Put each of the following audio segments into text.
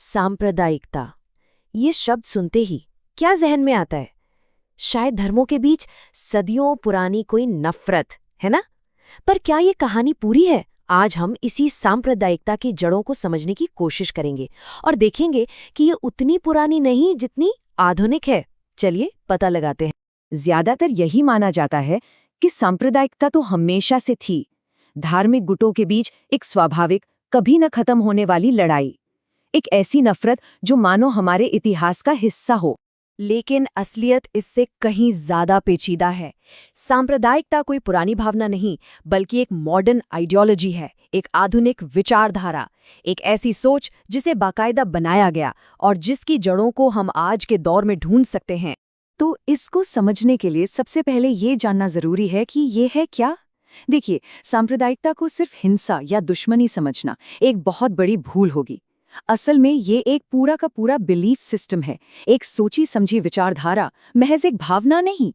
सांप्रदायिकता, ये शब्द सुनते ही क्या जहन में आता है? शायद धर्मों के बीच सदियों पुरानी कोई नफरत, है ना? पर क्या ये कहानी पूरी है? आज हम इसी सांप्रदायिकता की जड़ों को समझने की कोशिश करेंगे और देखेंगे कि ये उतनी पुरानी नहीं जितनी आधुनिक है। चलिए पता लगाते हैं। ज्यादातर यही माना जाता है कि सांप्रदायिकता तो हमेशा से थी, धार्मिक गुटों के बीच एक स्वाभाविक, कभी न खत्म होने वाली लड़ाई, एक ऐसी नफरत जो मानो हमारे इतिहास का हिस्सा हो। लेकिन असलियत इससे कहीं ज्यादा पेचीदा है। सांप्रदायिकता कोई पुरानी भावना नहीं, बल्कि एक मॉडर्न आइडियोलॉजी है, एक आधुनिक विचारधारा, एक ऐसी सोच जिसे बाकायदा बनाया गया और जिसकी जड़ों को हम आज के दौर में ढूंढ सकते हैं। तो इसको समझने के लिए सबसे पहले ये जानना जरूरी है कि ये है क्या। देखिए, सांप्रदायिकता को सिर्फ हिंसा या दुश्मनी समझना एक बहुत बड़ी भूल होगी। असल में ये एक पूरा का पूरा बिलीफ सिस्टम है, एक सोची समझी विचारधारा, महज एक भावना नहीं।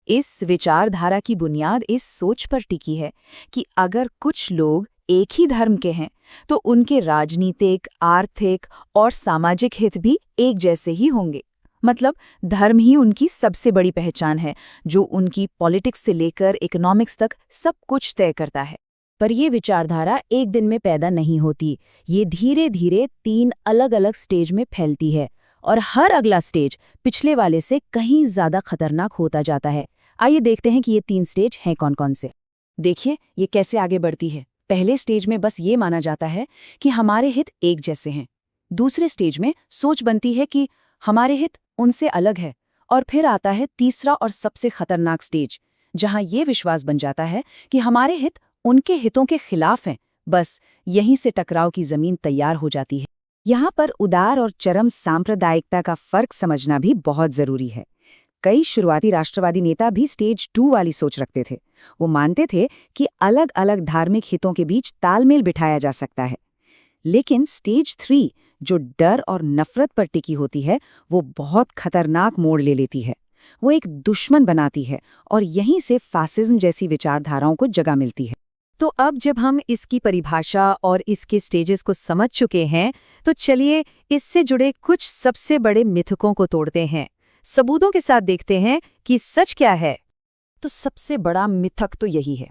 इस विचारधारा की बुनियाद इस सोच पर टिकी है कि अगर कुछ लोग एक ही धर्म के हैं तो उनके राजनीतिक, आर्थिक और सामाजिक हित भी एक जैसे ही होंगे। मतलब धर्म ही उनकी सबसे बड़ी पहचान है, जो उनकी पॉलिटिक्स से लेकर इकोनॉमिक्स तक सब कुछ तय करता है। पर यह विचारधारा एक दिन में पैदा नहीं होती, ये धीरे धीरे 3 अलग अलग स्टेज में फैलती है और हर अगला स्टेज पिछले वाले से कहीं ज्यादा खतरनाक होता जाता है। आइए देखते हैं कि ये 3 स्टेज हैं कौन-कौन से। देखिए ये कैसे आगे बढ़ती है। पहले स्टेज में बस ये माना जाता है कि हमारे हित एक जैसे हैं। दूसरे स्टेज में सोच बनती है कि हमारे हित उनसे अलग है। और फिर आता है तीसरा और सबसे खतरनाक स्टेज, जहां ये विश्वास बन जाता है कि हमारे हित उनके हितों के खिलाफ हैं। बस यहीं से टकराव की जमीन तैयार हो जाती है। यहाँ पर उदार और चरम सांप्रदायिकता का फर्क समझना भी बहुत जरूरी है। कई शुरुआती राष्ट्रवादी नेता भी स्टेज 2 वाली सोच रखते थे। वो मानते थे कि अलग अलग धार्मिक हितों के बीच तालमेल बिठाया जा सकता है। लेकिन स्टेज 3, जो डर और नफरत पर टिकी होती है, वो बहुत खतरनाक मोड़ ले लेती है। वो एक दुश्मन बनाती है और यहीं से फासिज्म जैसी विचारधाराओं को जगह मिलती है। तो अब जब हम इसकी परिभाषा और इसके स्टेजेस को समझ चुके हैं, तो चलिए इससे जुड़े कुछ सबसे बड़े मिथकों को तोड़ते हैं। सबूतों के साथ देखते हैं कि सच क्या है। तो सबसे बड़ा मिथक तो यही है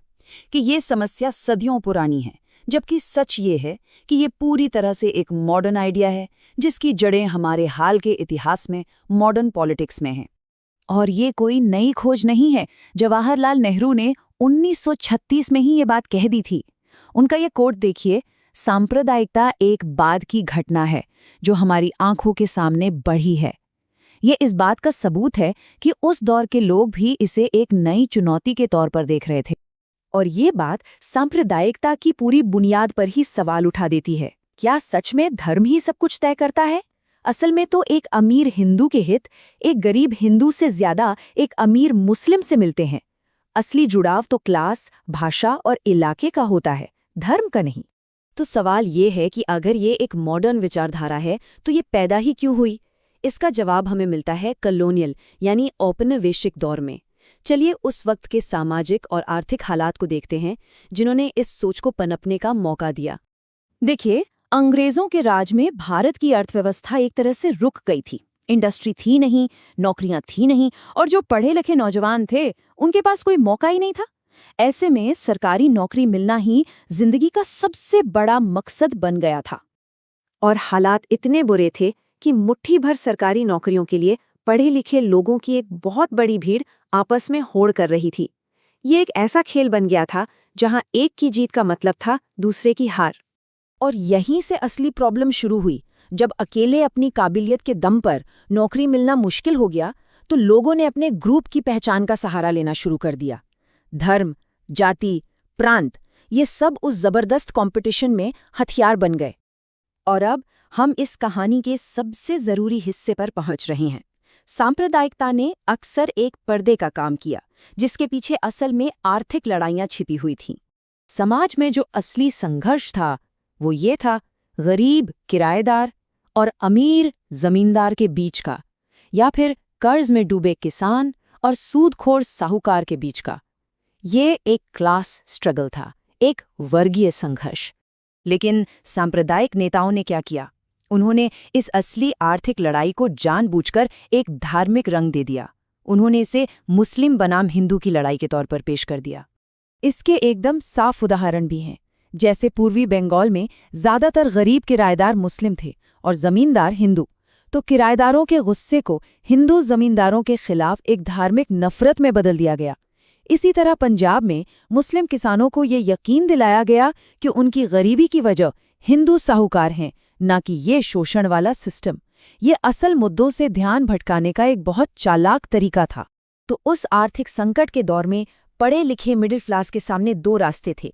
कि ये समस्या सदियों पुरानी है, जबकि सच ये है कि ये पूरी तरह से एक मॉडर्न आइडिया है, जिसकी जड़ें हमारे हाल के इतिहास में, मॉडर्न पॉलिटिक्स में हैं। और ये कोई नई खोज नहीं है। जवाहरलाल नेहरू ने 1936 में ही ये बात कह दी थी। उनका ये कोट देखिए, सांप्रदायिकता एक बाद की घटना है जो हमारी आंखों के सामने बढ़ी है। ये इस बात का सबूत है कि उस दौर के लोग भी इसे एक नई चुनौती के तौर पर देख रहे थे। और ये बात सांप्रदायिकता की पूरी बुनियाद पर ही सवाल उठा देती है। क्या सच में धर्म ही सब कुछ तय करता है? असल में तो एक अमीर हिंदू के हित एक गरीब हिंदू से ज्यादा एक अमीर मुस्लिम से मिलते हैं। असली जुड़ाव तो क्लास, भाषा और इलाके का होता है, धर्म का नहीं। तो सवाल ये है कि अगर ये एक मॉडर्न विचारधारा है तो ये पैदा ही क्यों हुई? इसका जवाब हमें मिलता है कॉलोनियल यानी औपनिवेशिक दौर में। चलिए उस वक्त के सामाजिक और आर्थिक हालात को देखते हैं जिन्होंने इस सोच को पनपने का मौका दिया। देखिए, अंग्रेजों के राज में भारत की अर्थव्यवस्था एक तरह से रुक गई थी। इंडस्ट्री थी नहीं, नौकरियां थी नहीं, और जो पढ़े लिखे नौजवान थे उनके पास कोई मौका ही नहीं था। ऐसे में सरकारी नौकरी मिलना ही जिंदगी का सबसे बड़ा मकसद बन गया था। और हालात इतने बुरे थे कि मुट्ठी भर सरकारी नौकरियों के लिए पढ़े लिखे लोगों की एक बहुत बड़ी भीड़ आपस में होड़ कर रही थी। ये एक ऐसा खेल बन गया था जहां एक की जीत का मतलब था दूसरे की हार। और यहीं से असली प्रॉब्लम शुरू हुई। जब अकेले अपनी काबिलियत के दम पर नौकरी मिलना मुश्किल हो गया, तो लोगों ने अपने ग्रुप की पहचान का सहारा लेना शुरू कर दिया। धर्म, जाति, प्रांत, ये सब उस जबरदस्त कंपटीशन में हथियार बन गए। और अब हम इस कहानी के सबसे जरूरी हिस्से पर पहुंच रहे हैं। सांप्रदायिकता ने अक्सर एक पर्दे का काम किया, जिसके पीछे असल में आर्थिक लड़ाइयां छिपी हुई थीं। समाज में जो असली संघर्ष था वो ये था गरीब किराएदार और अमीर जमींदार के बीच का, या फिर कर्ज में डूबे किसान और सूदखोर साहूकार के बीच का। ये एक क्लास स्ट्रगल था, एक वर्गीय संघर्ष। लेकिन सांप्रदायिक नेताओं ने क्या किया? उन्होंने इस असली आर्थिक लड़ाई को जानबूझकर एक धार्मिक रंग दे दिया। उन्होंने इसे मुस्लिम बनाम हिंदू की लड़ाई के तौर पर पेश कर दिया। इसके एकदम साफ उदाहरण भी हैं। जैसे पूर्वी बंगाल में ज़्यादातर गरीब किराएदार मुस्लिम थे और ज़मींदार हिंदू, तो किराएदारों के गुस्से को हिंदू ज़मींदारों के खिलाफ एक धार्मिक नफरत में बदल दिया गया। इसी तरह पंजाब में मुस्लिम किसानों को ये यकीन दिलाया गया कि उनकी गरीबी की वजह हिंदू साहूकार हैं, ना कि ये शोषण वाला सिस्टम। ये असल मुद्दों से ध्यान भटकाने का एक बहुत चालाक तरीका था। तो उस आर्थिक संकट के दौर में पढ़े लिखे मिडिल क्लास के सामने दो रास्ते थे।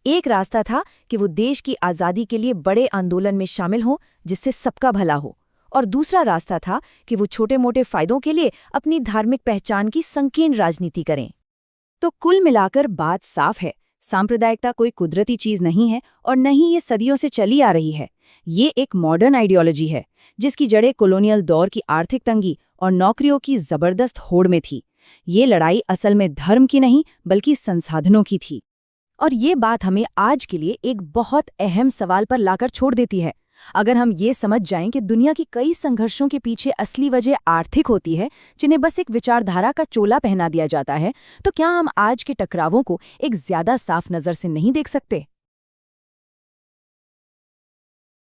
एक रास्ता था कि वो देश की आज़ादी के लिए बड़े आंदोलन में शामिल हों जिससे सबका भला हो, और दूसरा रास्ता था कि वो छोटे मोटे फायदों के लिए अपनी धार्मिक पहचान की संकीर्ण राजनीति करें। तो कुल मिलाकर बात साफ है, सांप्रदायिकता कोई कुदरती चीज नहीं है और न ही ये सदियों से चली आ रही है। ये एक मॉडर्न आइडियोलॉजी है जिसकी जड़ें कॉलोनियल दौर की आर्थिक तंगी और नौकरियों की जबरदस्त होड़ में थी। ये लड़ाई असल में धर्म की नहीं बल्कि संसाधनों की थी। और ये बात हमें आज के लिए एक बहुत अहम सवाल पर लाकर छोड़ देती है। अगर हम ये समझ जाएं कि दुनिया की कई संघर्षों के पीछे असली वजह आर्थिक होती है, जिन्हें बस एक विचारधारा का चोला पहना दिया जाता है, तो क्या हम आज के टकरावों को एक ज्यादा साफ नज़र से नहीं देख सकते?